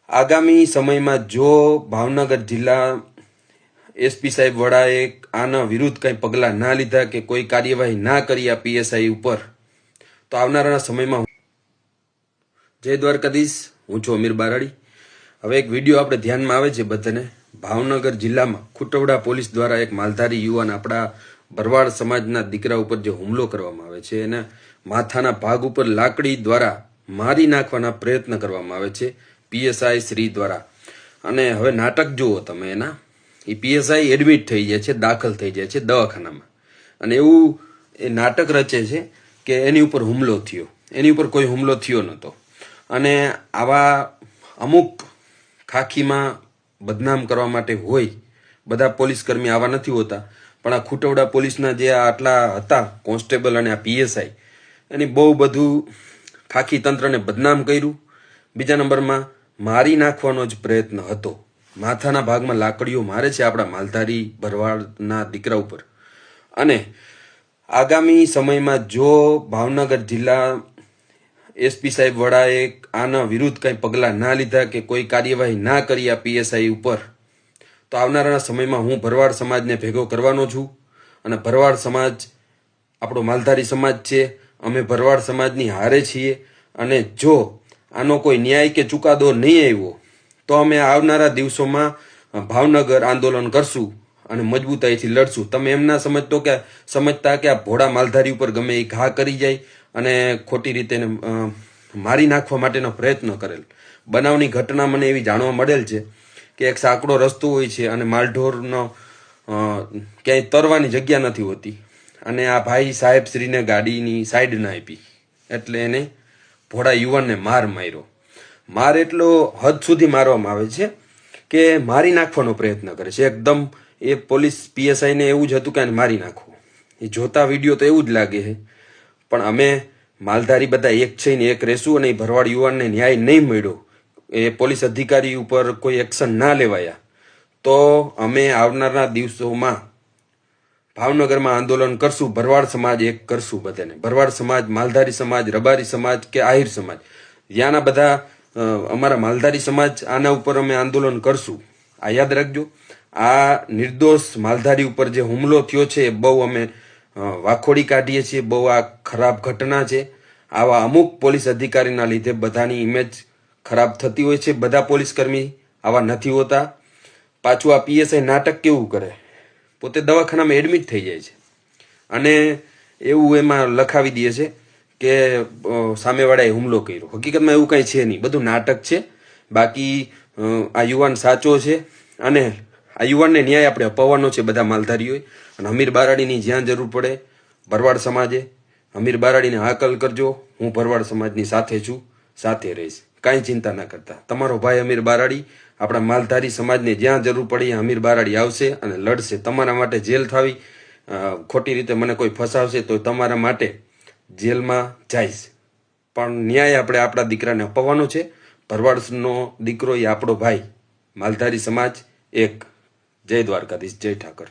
આગામી સમયમાં જો ભાવનગર જિલ્લા એસપી સાહેબ વડાએ આના વિરુદ્ધ કંઈ પગલાં ના લીધા કે કોઈ કાર્યવાહી ના કરી આ પીએસઆઈ ઉપર, તો આવનારા સમયમાં જય દ્વારકાધીશ, હું છું અમીર બારાડી. હવે એક વિડીયો આપણે ધ્યાનમાં આવે છે બધાને. ભાવનગર જિલ્લામાં ખુટવડા પોલીસ દ્વારા એક માલધારી યુવાન આપણા ભરવાડ સમાજના દીકરા ઉપર જે હુમલો કરવામાં આવે છે એને માથાના ભાગ ઉપર લાકડી દ્વારા મારી નાખવાના પ્રયત્ન કરવામાં આવે છે પીએસઆઈ શ્રી દ્વારા. અને હવે નાટક જુઓ તમે એના. એ પીએસઆઈ એડમિટ થઈ જાય છે, દાખલ થઈ જાય છે દવાખાનામાં, અને એવું એ નાટક રચે છે કે એની ઉપર હુમલો થયો. એની ઉપર કોઈ હુમલો થયો નહોતો. અને આવા અમુક ખાખીમાં બદનામ કરવા માટે હોય, બધા પોલીસ કર્મી આવા નથી હોતા, પણ આ ખુટવડા પોલીસના જે આટલા હતા કોન્સ્ટેબલ અને આ પીએસઆઈ, એની બહુ બધું ખાખી તંત્રને બદનામ કર્યું. બીજા નંબરમાં મારી નાખવાનો જ પ્રયત્ન હતો. માથાના ભાગમાં લાકડીઓ મારે છે આપણા માલધારી ભરવાડના દીકરા ઉપર. અને આગામી સમયમાં જો ભાવનગર જિલ્લા એસપી સાહેબ વડાએ આના વિરુદ્ધ કંઈ પગલાં ના લીધા કે કોઈ કાર્યવાહી ના કરી આ પીએસઆઈ ઉપર, તો આવનારા સમયમાં હું ભરવાડ સમાજને ભેગો કરવાનો છું. અને ભરવાડ સમાજ આપણો માલધારી સમાજ છે, અમે ભરવાડ સમાજની હારે છીએ. અને જો આનો કોઈ ન્યાય કે ચુકાદો નહીં આવ્યો તો અમે આવનારા દિવસોમાં ભાવનગર આંદોલન કરશું અને મજબૂતાઈથી લડશું. તમે એમ ના સમજતા કે આ ભોળા માલધારી ઉપર ગમે એ ઘા કરી જાય અને ખોટી રીતે મારી નાખવા માટેનો પ્રયત્ન કરેલ. બનાવની ઘટના મને એવી જાણવા મળેલ છે કે એક સાંકડો રસ્તો હોય છે અને માલઢોરનો ક્યાંય તરવાની જગ્યા નથી હોતી, અને આ ભાઈ સાહેબ શ્રીને ગાડીની સાઈડ ના આપી એટલે એને ભોળા યુવાનને માર્યો. માર એટલો હદ સુધી મારવામાં આવે છે કે મારી નાખવાનો પ્રયત્ન કરે છે એકદમ. એ પોલીસ પીએસઆઈને એવું જ હતું કે મારી નાખવું. એ જોતા વિડીયો તો એવું જ લાગે છે, પણ અમે માલધારી બધા એક છે ને એક રહેશું. અને એ ભરવાડ યુવાનને ન્યાય નહીં મળ્યો, એ પોલીસ અધિકારી ઉપર કોઈ એક્શન ના લેવાયા, તો અમે આવનારા દિવસોમાં ભાવનગરમાં આંદોલન કરશું. ભરવાડ સમાજ એક કરશું બધાને. ભરવાડ સમાજ, માલધારી સમાજ, રબારી સમાજ કે આહિર સમાજ, ત્યાંના બધા અમારા માલધારી સમાજ આના ઉપર અમે આંદોલન કરશું. આ યાદ રાખજો. આ નિર્દોષ માલધારી ઉપર જે હુમલો થયો છે એ બહુ અમે વાખોડી કાઢીએ છીએ. બહુ આ ખરાબ ઘટના છે. આવા અમુક પોલીસ અધિકારીના લીધે બધાની ઇમેજ ખરાબ થતી હોય છે. બધા પોલીસ કર્મી આવા નથી હોતા. પાછું આ પીએસઆઈ નાટક કેવું કરે, પોતે દવાખાનામાં એડમિટ થઈ જાય છે અને એવું એમાં લખાવી દે છે કે સામેવાળાએ હુમલો કર્યો. હકીકતમાં એવું કંઈ છે નહીં, બધું નાટક છે. બાકી આ યુવાન સાચો છે અને આ યુવાનને ન્યાય આપણે અપાવવાનો છે બધા માલધારીઓએ. અને અમીર બારાડીની જ્યાં જરૂર પડે ભરવાડ સમાજે અમીર બારાડીને હાકલ કરજો. હું ભરવાડ સમાજની સાથે છું, સાથે રહીશ. કાંઈ ચિંતા ના કરતા. તમારો ભાઈ અમીર બારાડી આપણા માલધારી સમાજને જ્યાં જરૂર પડી અમીર બારાડી આવશે અને લડશે. તમારા માટે જેલ થાવી, ખોટી રીતે મને કોઈ ફસાવશે તો તમારા માટે જેલમાં જઈશ, પણ ન્યાય આપણે આપણા દીકરાને અપાવવાનો છે. ભરવાડનો દીકરો એ આપણો ભાઈ. માલધારી સમાજ એક. જય દ્વારકાધીશ, જય ઠાકર.